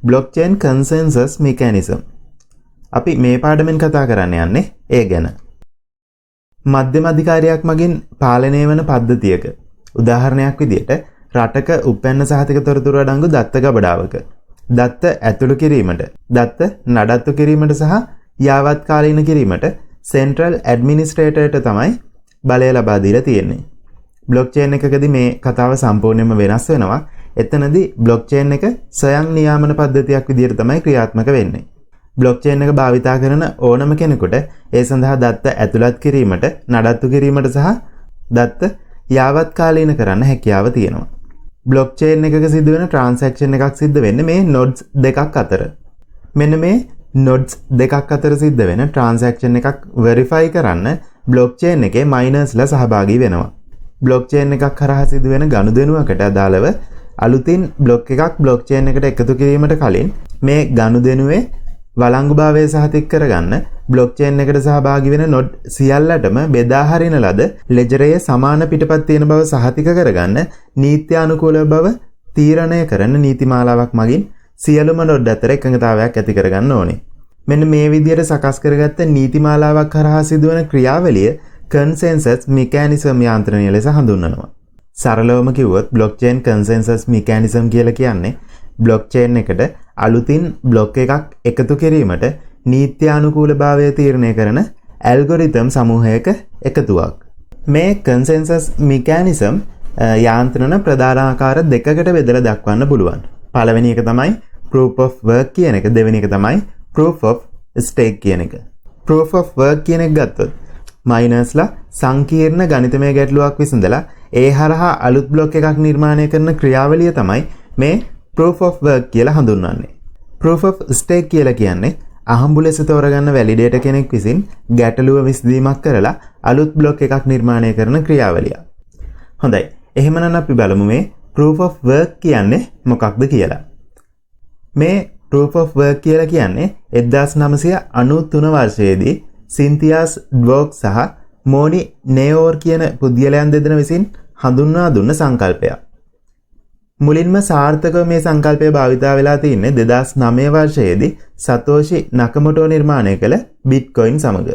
blockchain consensus mechanism. අපි මේ පාඩමෙන් කතා කරන්න යන්නේ ඒ ගැන. මධ්‍යම අධිකාරියක් මගින් පාලනය වන පද්ධතියක උදාහරණයක් විදිහට රටක උපැන්න සහතික තොරතුරු අඩංගු දත්ත ගබඩාවක දත්ත ඇතුළු කිරීමට දත්ත නඩත්තු කිරීමට සහ යාවත් කාලීන කිරීමට සෙන්ට්‍රල් ඇඩ්මිනිස්ට්‍රේටර්ට තමයි බලය ලබා දීලා තියෙන්නේ. බ්ලොක්චේන් එකකදී මේ කතාව සම්පූර්ණයෙන්ම වෙනස් වෙනවා. එතනදී බ්ලොක්චේන් එක ස්වයං නියාමන පද්ධතියක් විදිහට තමයි ක්‍රියාත්මක වෙන්නේ. බ්ලොක්චේන් එක භාවිතා කරන ඕනම කෙනෙකුට ඒ සඳහා දත්ත ඇතුළත් කිරීමට, නඩත්තු කිරීමට සහ දත්ත යාවත් කාලීන කරන්න හැකියාව තියෙනවා. බ්ලොක්චේන් එකක සිදුවෙන ට්‍රාන්සැක්ෂන් එකක් සිද්ධ වෙන්නේ මේ නොඩ්ස් දෙකක් අතර. මෙන්න මේ නොඩ්ස් දෙකක් අතර සිද්ධ වෙන ට්‍රාන්සැක්ෂන් එකක් වෙරිෆයි කරන්න බ්ලොක්චේන් එකේ මයිනර්ස්ලා සහභාගී වෙනවා. බ්ලොක්චේන් එකක් කරා සිදුවෙන ගනුදෙනුවකට අදාළව අලුතින් බ්ලොක් එකක් බ්ලොක්චේන් එකට එකතු කිරීමට කලින් මේ ගනුදෙනුවේ වළංගුභාවය සහතික කරගන්න බ්ලොක්චේන් එකට සහභාගී වෙන නොඩ් සියල්ලටම බෙදා හරින ලද ලෙජරයේ සමාන පිටපත් තියෙන බව සහතික කරගන්න නීත්‍යානුකූල බව තීරණය කරන නීතිමාලාවක් මගින් සියලුම නොඩ් අතර එකඟතාවයක් ඇති කරගන්න ඕනේ. මෙන්න මේ විදිහට සකස් කරගත්ත නීතිමාලාවක් කරා සිදුවන ක්‍රියාවලිය කන්සෙන්සස් මෙකැනිසම් යාන්ත්‍රණය ලෙස හඳුන්වනවා. සරලවම කිව්වොත් බ්ලොක්චේන් කන්සෙන්සස් මෙකැනිසම් කියලා කියන්නේ බ්ලොක්චේන් එකට අලුතින් බ්ලොක් එකක් එකතු කිරීමට නීත්‍යානුකූලභාවය තීරණය කරන ඇල්ගොරිතම් සමූහයක එකතුවක්. මේ කන්සෙන්සස් මෙකැනිසම් යාන්ත්‍රණ ප්‍රධාන ආකාර දෙකකට බෙදලා දක්වන්න පුළුවන්. පළවෙනි එක තමයි proof of work කියන එක, දෙවෙනි එක තමයි proof of stake කියන එක. proof of work කියන එක ගත්තොත් මයිනර්ස්ලා සංකීර්ණ ගණිතමය ගැටලුවක් විසඳලා ඒ හරහා අලුත් බ්ලොක් එකක් නිර්මාණය කරන ක්‍රියාවලිය තමයි මේ proof of work කියලා හඳුන්වන්නේ. proof of stake කියලා කියන්නේ අහඹු ලෙස තෝරගන්න වැලිඩේටර් කෙනෙක් විසින් ගැටලුව විසඳීමක් කරලා අලුත් බ්ලොක් එකක් නිර්මාණය කරන ක්‍රියාවලිය. හොඳයි. එහෙමනම් අපි බලමු මේ proof of work කියන්නේ මොකක්ද කියලා. මේ proof of work කියලා කියන්නේ 1993 වර්ෂයේදී සින්තියාස් ඩ්වෝක් සහ මෝනි නේෝර් කියන පුද්ගලයන් දෙදෙනා විසින් හඳුන්වා දුන්න සංකල්පයක්. මුලින්ම සාර්ථකව මේ සංකල්පය භාවිතා වෙලා තින්නේ 2009 වර්ෂයේදී සතෝෂි නකමොටෝ නිර්මාණය කළ බිට්කොයින් සමග.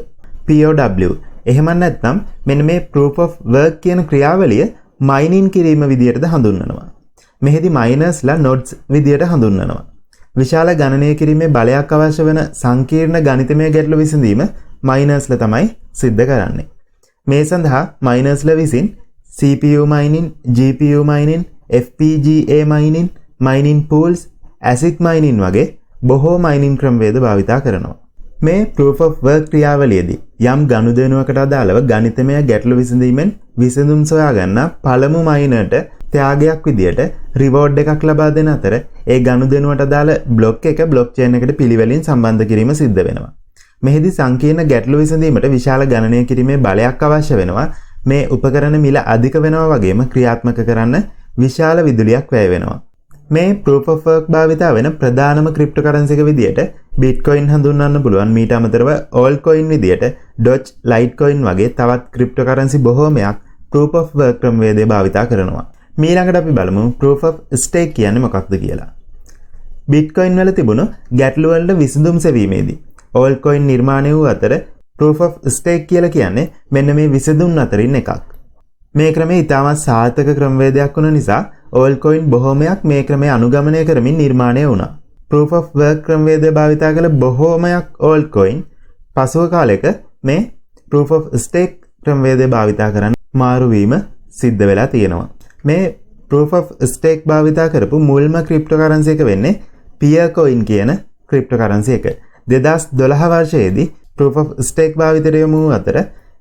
POW. එහෙම නැත්නම් මෙන්න මේ proof of work කියන ක්‍රියාවලිය මයිනින් කිරීම විදියටද හඳුන්වනවා. මෙහිදී මයිනර්ස්ලා nodes විදියට හඳුන්වනවා. විශාල ගණනය කිරීමේ බලයක් අවශ්‍ය වෙන සංකීර්ණ ගණිතමය ගැටලු විසඳීම මයිනර්ස්ලා තමයි සිද්ධ කරන්නේ. මේ සඳහා මයිනර්ස්ලා විසින් CPU mining, GPU mining, FPGA mining, mining pools, ASIC mining වගේ බොහෝ mining ක්‍රමවේද භාවිතා කරනවා. මේ proof of work ක්‍රියාවලියේදී යම් ගනුදෙනුවකට අදාළව ගණිතමය ගැටලු විසඳීමෙන් විසඳුම් සොයා ගන්න පළමු මයිනර්ට ත්‍යාගයක් විදියට රිවෝඩ් එකක් ලබා දෙන අතර ඒ ගනුදෙනුවට අදාළ බ්ලොක් එක බ්ලොක්චේන් එකට පිළිවෙලින් සම්බන්ධ කිරීම සිද්ධ වෙනවා. මෙහිදී සංකීර්ණ ගැටලු විසඳීමට විශාල ගණනය කිරීමේ බලයක් අවශ්‍ය වෙනවා. මේ උපකරණ මිල අධික වෙනවා වගේම ක්‍රියාත්මක කරන්න විශාල විදුලියක් වැය වෙනවා. මේ proof of work භාවිතා වෙන ප්‍රධානම ක්‍රිප්ටෝකරන්සි එක විදියට බිට්කොයින් හඳුන්වන්න පුළුවන්. මීට අමතරව altcoin විදියට Doge, Litecoin වගේ තවත් ක්‍රිප්ටෝකරන්සි බොහෝමයක් proof of work ක්‍රමවේදය භාවිතා කරනවා. ඊළඟට අපි බලමු proof of stake කියන්නේ මොකක්ද කියලා. බිට්කොයින් වල තිබුණු ගැටලු වලට විසඳුම් සෙවීමේදී altcoin නිර්මාණය වූ අතර proof of stake කියලා කියන්නේ මෙන්න මේ විසඳුම් අතරින් එකක්. මේ ක්‍රමය ඉතාමත් සාර්ථක ක්‍රමවේදයක් වුණ නිසා altcoin බොහෝමයක් මේ ක්‍රමය අනුගමනය කරමින් නිර්මාණය වුණා. proof of work ක්‍රමවේදය භාවිතා කළ බොහෝමයක් altcoin පසුව කාලයක මේ proof of stake ක්‍රමවේදය භාවිතා කරන්න මාරු වීම සිද්ධ වෙලා තියෙනවා. මේ proof of stake භාවිතා කරපු මුල්ම ක්‍රිප්ටෝකරන්සි එක වෙන්නේ Peercoin කියන ක්‍රිප්ටෝකරන්සි එක. 2012 වර්ෂයේදී proof of stake භාවිතයට යොමු අතර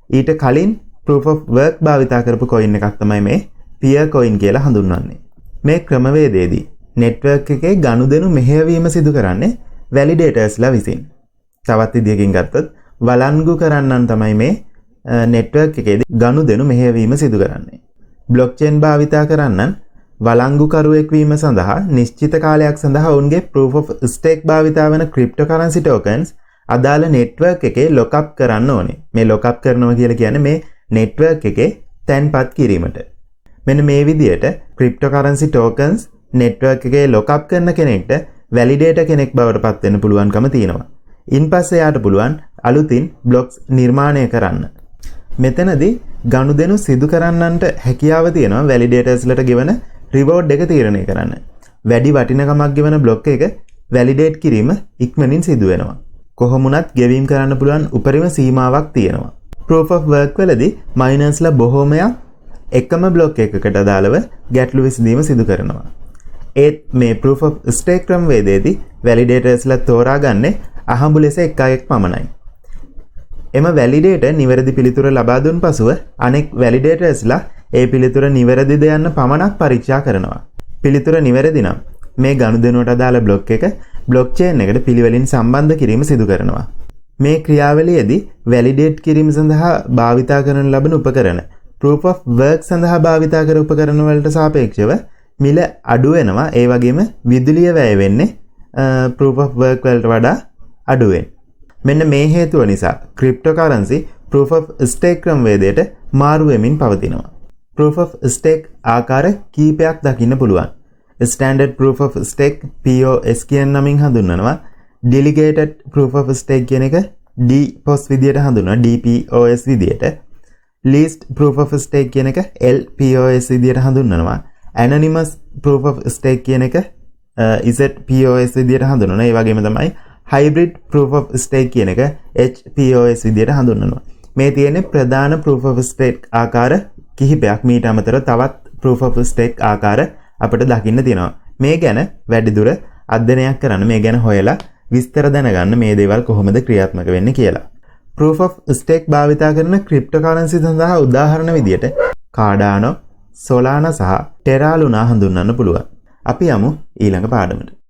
ඊට කලින් proof of work භාවිතා කරපු coin එකක් තමයි මේ Peercoin කියලා හඳුන්වන්නේ. මේ ක්‍රමවේදයේදී network එකේ ගනුදෙනු මෙහෙයවීම සිදු කරන්නේ validators විසින්. තවත් විදියකින් ගත්තොත් වළංගු කරන්නන් තමයි මේ network එකේදී ගනුදෙනු මෙහෙයවීම සිදු කරන්නේ. blockchain භාවිතා කරන්නන් වළංගුකරුවෙක් වීම සඳහා නිශ්චිත කාලයක් සඳහා ඔවුන්ගේ proof of stake භාවිතා වන cryptocurrency tokens අදාළ network එකේ lockup කරන්න ඕනේ. මේ lockup කරනවා කියලා කියන්නේ මේ network එකේ තැන්පත් කිරීමට. මෙන්න මේ විදිහට cryptocurrency tokens network එකේ lockup කරන කෙනෙක්ට වැලිඩේටර් කෙනෙක් බවට පත් වෙන්න පුළුවන්කම තියෙනවා. ඉන්පස්සේ යාට පුළුවන් අලුතින් බ්ලොක්ස් නිර්මාණය කරන්න. මෙතනදී ගනුදෙනු සිදු කරන්නන්ට හැකියාව තියෙනවා වැලිඩේටර්ස්ලට ගෙවන රිවෝඩ් එක තීරණය කරන්න. වැඩි වටිනකමක් ගෙවන බ්ලොක් එක වැලිඩේට් කිරීම ඉක්මනින් සිදු වෙනවා. කොහොමුණත් ගෙවීම් කරන්න පුළුවන් උපරිම සීමාවක් තියෙනවා. proof of work වලදී මයිනර්ස්ලා බොහෝමයක් එකම බ්ලොක් එකකට අදාළව ගැටලු විසඳීම සිදු කරනවා. ඒත් මේ proof of stake ක්‍රමවේදයේදී වැලිඩේටර්ස්ලා තෝරාගන්නේ අහඹු ලෙස එක් අයෙක් පමණයි. එම වැලිඩේටර් නිවැරදි පිළිතුර ලබා දුන් පසුව අනෙක් වැලිඩේටර්ස්ලා ඒ පිළිතුර නිවැරදිද යන්න පමණක් පරීක්ෂා කරනවා. පිළිතුර නිවැරදි නම් මේ ගනුදෙනුවට අදාළ බ්ලොක් එක බ්ලොක් චේන් එකට පිළිවෙලින් සම්බන්ධ කිරීම සිදු කරනවා. මේ ක්‍රියාවලියේදී වැලිඩේට් කිරීම සඳහා භාවිතා කරන ලබන උපකරණ proof of work සඳහා භාවිතා කර උපකරණ වලට සාපේක්ෂව මිල අඩු වෙනවා. ඒ වගේම විදුලිය වැය වෙන්නේ proof of work වලට වඩා අඩුවෙන්. මෙන්න මේ හේතුව නිසා ක්‍රිප්ටෝකරන්සි proof of stake ක්‍රමවේදයට මාරු වෙමින් පවතිනවා. proof of stake ආකාර කීපයක් දකින්න පුළුවන්. standard proof of stake POS කියන නමින් හඳුන්වනවා. delegated proof of stake කියන එක DPoS විදියට හඳුන්වනවා. DPoS විදියට. least proof of stake කියන එක LPoS විදියට හඳුන්වනවා. anonymous proof of stake කියන එක ZPoS විදියට හඳුන්වනවා. ඒ වගේම තමයි hybrid proof of stake කියන එක HPoS විදියට හඳුන්වනවා. මේ තියෙන්නේ ප්‍රධාන proof of stake ආකාර කිහිපයක්. මීට අමතරව තවත් proof of stake ආකාර අපිට දකින්න තියෙනවා. මේ ගැන වැඩිදුර අධ්‍යයනයක් කරන්න, මේ ගැන හොයලා විස්තර දැනගන්න මේ දේවල් කොහොමද ක්‍රියාත්මක වෙන්නේ කියලා. proof of stake භාවිතා කරන ක්‍රිප්ටෝකරන්සි සඳහා උදාහරණ විදියට කාඩානෝ, සොලානා සහ ටෙරා ලුනා හඳුන්වන්න පුළුවන්. අපි යමු ඊළඟ පාඩමට.